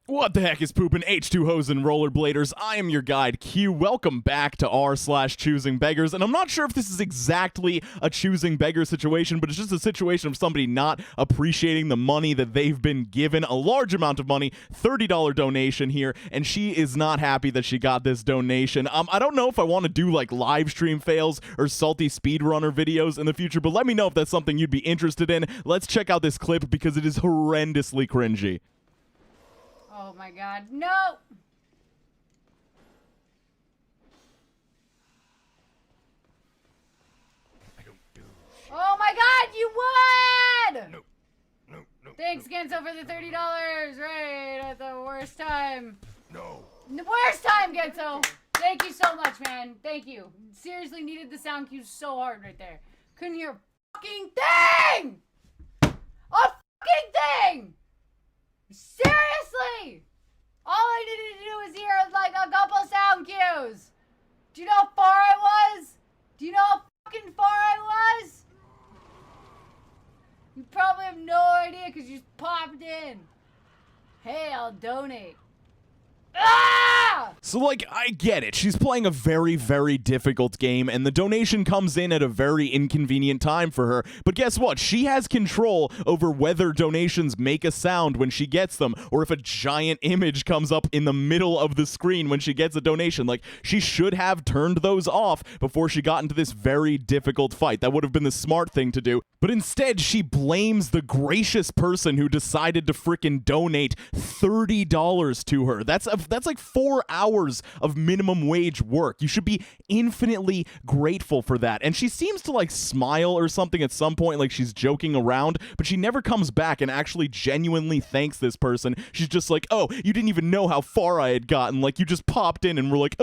What the heck is poopin' H2 hose and rollerbladers? I am your guide, Q. Welcome back to r/choosing beggars. And I'm not sure if this is exactly a choosing beggar situation, but it's just a situation of somebody not appreciating the money that they've been given. A large amount of money, $30 donation here, and she is not happy that she got this donation. I don't know if I want to do like live stream fails or salty speedrunner videos in the future, but let me know if that's something you'd be interested in. Let's check out this clip because it is horrendously cringy. Oh my god, no! Oh my god, you won! No. Thanks, Genso, for the $30. Right at the worst time. No. The worst time, Genso! Thank you so much, man. Thank you. Seriously needed the sound cues so hard right there. Couldn't hear a fucking thing! A fucking thing! Seriously! All I needed to do was hear like a couple sound cues. Do you know how far I was? Do you know how fucking far I was? You probably have no idea because you just popped in. Hey, I'll donate. Ah! So, like, I get it. She's playing a very, very difficult game, and the donation comes in at a very inconvenient time for her. But guess what? She has control over whether donations make a sound when she gets them, or if a giant image comes up in the middle of the screen when she gets a donation. Like, she should have turned those off before she got into this very difficult fight. That would have been the smart thing to do. But instead, she blames the gracious person who decided to frickin' donate $30 to her. That's like 4 hours of minimum wage work. You should be infinitely grateful for that. And she seems to like smile or something at some point, like she's joking around, but she never comes back and actually genuinely thanks this person. She's just like, oh, you didn't even know how far I had gotten. Like, you just popped in and were like,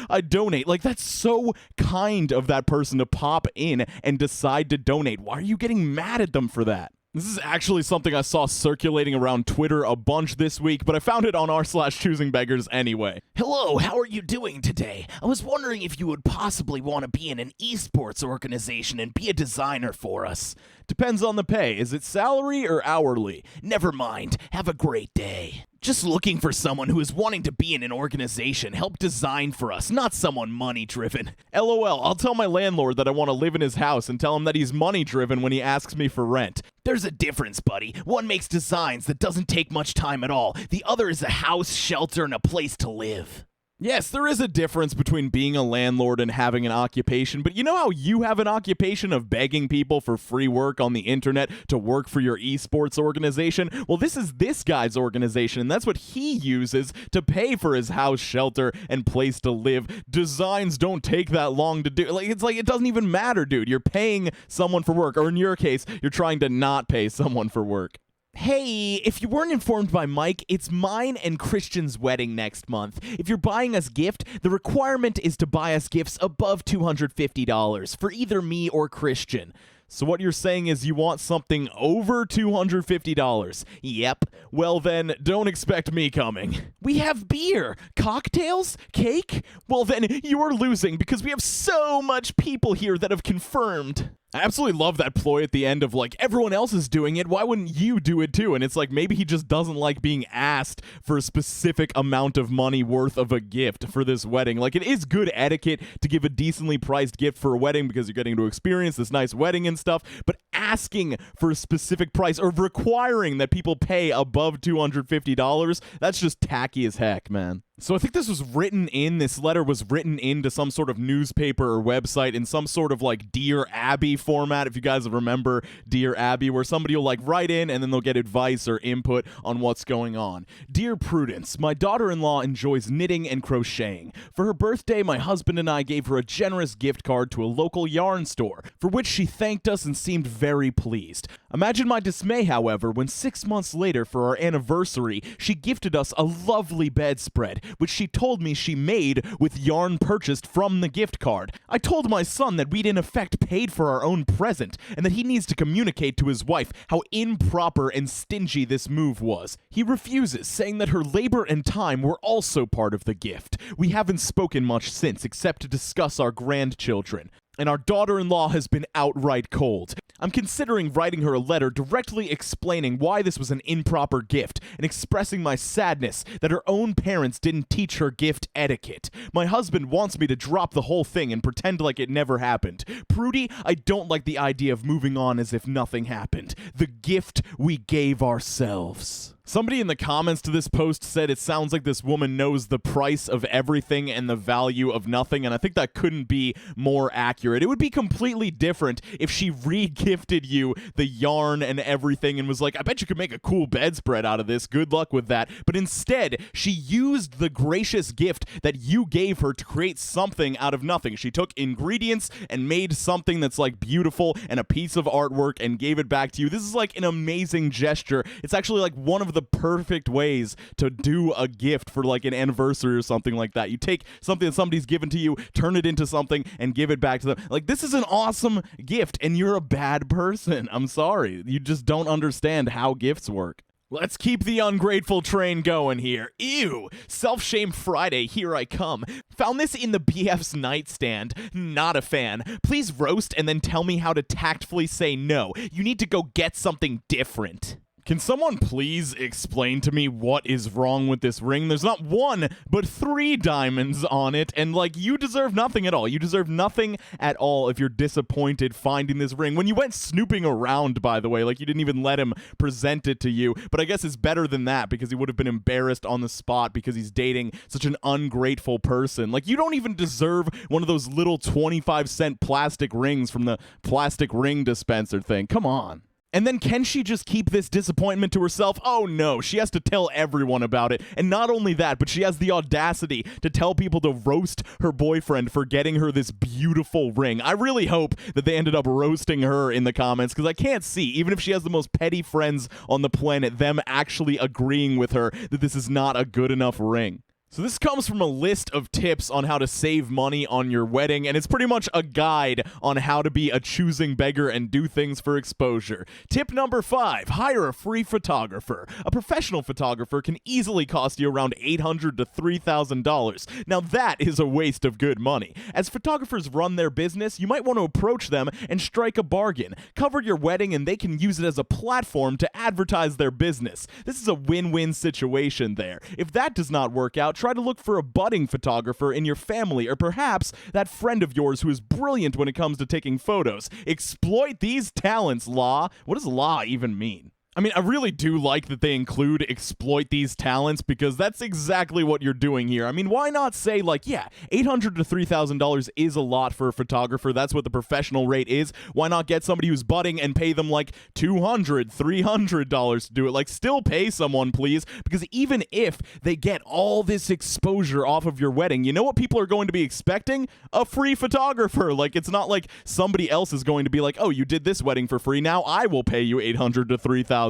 I donate. Like, that's so kind of that person to pop in and decide to donate. Why are you getting mad at them for that? This is actually something I saw circulating around Twitter a bunch this week, but I found it on r/choosing beggars anyway. Hello, how are you doing today? I was wondering if you would possibly want to be in an esports organization and be a designer for us. Depends on the pay. Is it salary or hourly? Never mind. Have a great day. Just looking for someone who is wanting to be in an organization, help design for us, not someone money-driven. LOL, I'll tell my landlord that I want to live in his house and tell him that he's money-driven when he asks me for rent. There's a difference, buddy. One makes designs that doesn't take much time at all. The other is a house, shelter, and a place to live. Yes, there is a difference between being a landlord and having an occupation, but you know how you have an occupation of begging people for free work on the internet to work for your esports organization? Well, this is this guy's organization, and that's what he uses to pay for his house, shelter, and place to live. Designs don't take that long to do. It's like it doesn't even matter, dude. You're paying someone for work, or in your case, you're trying to not pay someone for work. Hey, if you weren't informed by Mike, it's mine and Christian's wedding next month. If you're buying us gift, the requirement is to buy us gifts above $250 for either me or Christian. So what you're saying is you want something over $250? Yep. Well then, don't expect me coming. We have beer, cocktails, cake. Well then, you're losing because we have so much people here that have confirmed. I absolutely love that ploy at the end of like, everyone else is doing it, why wouldn't you do it too? And it's like, maybe he just doesn't like being asked for a specific amount of money worth of a gift for this wedding. Like, it is good etiquette to give a decently priced gift for a wedding because you're getting to experience this nice wedding and stuff, but asking for a specific price or requiring that people pay above $250, that's just tacky as heck, man. So I think this letter was written into some sort of newspaper or website in some sort of like Dear Abby format, if you guys remember Dear Abby, where somebody will like write in and then they'll get advice or input on what's going on. Dear Prudence, my daughter-in-law enjoys knitting and crocheting. For her birthday, my husband and I gave her a generous gift card to a local yarn store, for which she thanked us and seemed very pleased. Imagine my dismay, however, when 6 months later for our anniversary, she gifted us a lovely bedspread, which she told me she made with yarn purchased from the gift card. I told my son that we'd in effect paid for our own present, and that he needs to communicate to his wife how improper and stingy this move was. He refuses, saying that her labor and time were also part of the gift. We haven't spoken much since, except to discuss our grandchildren. And our daughter-in-law has been outright cold. I'm considering writing her a letter directly explaining why this was an improper gift and expressing my sadness that her own parents didn't teach her gift etiquette. My husband wants me to drop the whole thing and pretend like it never happened. Prudy, I don't like the idea of moving on as if nothing happened. The gift we gave ourselves. Somebody in the comments to this post said it sounds like this woman knows the price of everything and the value of nothing, and I think that couldn't be more accurate. It would be completely different if she re-gifted you the yarn and everything and was like, I bet you could make a cool bedspread out of this. Good luck with that. But instead, she used the gracious gift that you gave her to create something out of nothing. She took ingredients and made something that's like beautiful and a piece of artwork and gave it back to you. This is like an amazing gesture. It's actually like one of the perfect ways to do a gift for like an anniversary or something like that. You take something that somebody's given to you, turn it into something, and give it back to them. Like, this is an awesome gift, and you're a bad person. I'm sorry. You just don't understand how gifts work. Let's keep the ungrateful train going here. Ew! Self-Shame Friday, here I come. Found this in the BF's nightstand. Not a fan. Please roast and then tell me how to tactfully say no. You need to go get something different. Can someone please explain to me what is wrong with this ring? There's not one, but 3 diamonds on it, and like, you deserve nothing at all. You deserve nothing at all if you're disappointed finding this ring. When you went snooping around, by the way, like you didn't even let him present it to you, but I guess it's better than that because he would have been embarrassed on the spot because he's dating such an ungrateful person. Like, you don't even deserve one of those little 25-cent plastic rings from the plastic ring dispenser thing. Come on. And then can she just keep this disappointment to herself? Oh no, she has to tell everyone about it. And not only that, but she has the audacity to tell people to roast her boyfriend for getting her this beautiful ring. I really hope that they ended up roasting her in the comments, because I can't see, even if she has the most petty friends on the planet, them actually agreeing with her that this is not a good enough ring. So this comes from a list of tips on how to save money on your wedding, and it's pretty much a guide on how to be a choosing beggar and do things for exposure. Tip number 5, hire a free photographer. A professional photographer can easily cost you around $800 to $3,000. Now that is a waste of good money. As photographers run their business, you might want to approach them and strike a bargain. Cover your wedding and they can use it as a platform to advertise their business. This is a win-win situation there. If that does not work out, try to look for a budding photographer in your family, or perhaps that friend of yours who is brilliant when it comes to taking photos. Exploit these talents, law. What does law even mean? I mean, I really do like that they include exploit these talents, because that's exactly what you're doing here. I mean, why not say, like, yeah, $800 to $3,000 is a lot for a photographer. That's what the professional rate is. Why not get somebody who's budding and pay them like $200, $300 to do it? Like, still pay someone, please, because even if they get all this exposure off of your wedding, you know what people are going to be expecting? A free photographer. Like, it's not like somebody else is going to be like, oh, you did this wedding for free, now I will pay you $800 to $3,000.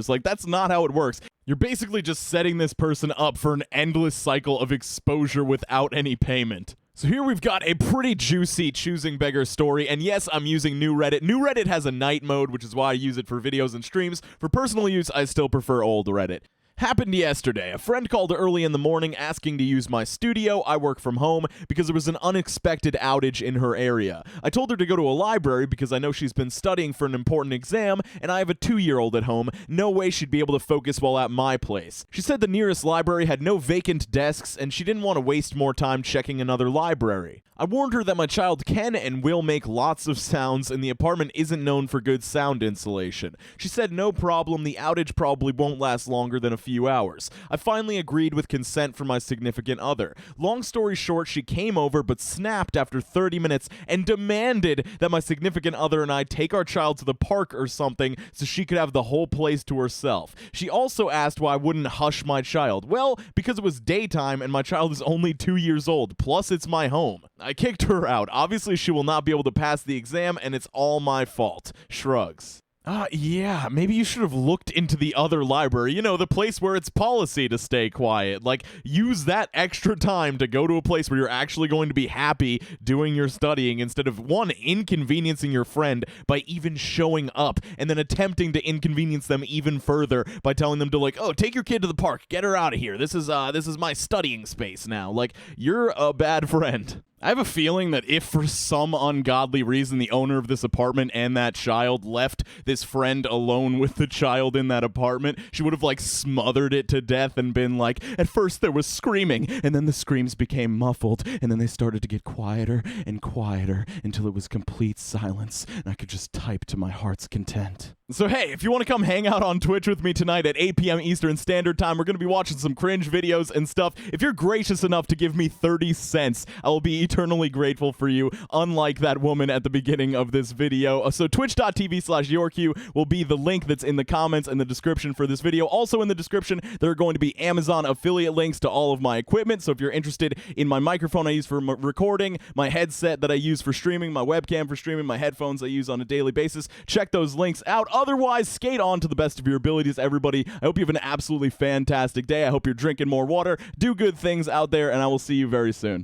Like, that's not how it works. You're basically just setting this person up for an endless cycle of exposure without any payment. So here we've got a pretty juicy choosing beggar story, and yes, I'm using New Reddit. New Reddit has a night mode, which is why I use it for videos and streams. For personal use, I still prefer old Reddit. Happened yesterday. A friend called early in the morning asking to use my studio. I work from home because there was an unexpected outage in her area. I told her to go to a library because I know she's been studying for an important exam, and I have a 2-year-old at home. No way she'd be able to focus while at my place. She said the nearest library had no vacant desks, and she didn't want to waste more time checking another library. I warned her that my child can and will make lots of sounds, and the apartment isn't known for good sound insulation. She said no problem, the outage probably won't last longer than a few hours. I finally agreed with consent from my significant other. Long story short, she came over but snapped after 30 minutes and demanded that my significant other and I take our child to the park or something so she could have the whole place to herself. She also asked why I wouldn't hush my child. Well, because it was daytime and my child is only 2 years old, plus it's my home. I kicked her out. Obviously, she will not be able to pass the exam, and it's all my fault. Shrugs. Yeah, maybe you should have looked into the other library, you know, the place where it's policy to stay quiet. Like, use that extra time to go to a place where you're actually going to be happy doing your studying instead of, one, inconveniencing your friend by even showing up and then attempting to inconvenience them even further by telling them to, like, oh, take your kid to the park, get her out of here. This is my studying space now. Like, you're a bad friend. I have a feeling that if for some ungodly reason the owner of this apartment and that child left this friend alone with the child in that apartment, she would have like smothered it to death and been like, at first there was screaming, and then the screams became muffled, and then they started to get quieter and quieter until it was complete silence, and I could just type to my heart's content. So hey, if you want to come hang out on Twitch with me tonight at 8 p.m. Eastern Standard Time, we're going to be watching some cringe videos and stuff. If you're gracious enough to give me 30 cents, I will be eternally grateful for you, unlike that woman at the beginning of this video. So twitch.tv/yorku will be the link that's in the comments and the description for this video. Also in the description, there are going to be Amazon affiliate links to all of my equipment. So if you're interested in my microphone I use for recording, my headset that I use for streaming, my webcam for streaming, my headphones I use on a daily basis, check those links out. Otherwise, skate on to the best of your abilities, everybody. I hope you have an absolutely fantastic day. I hope you're drinking more water. Do good things out there, and I will see you very soon.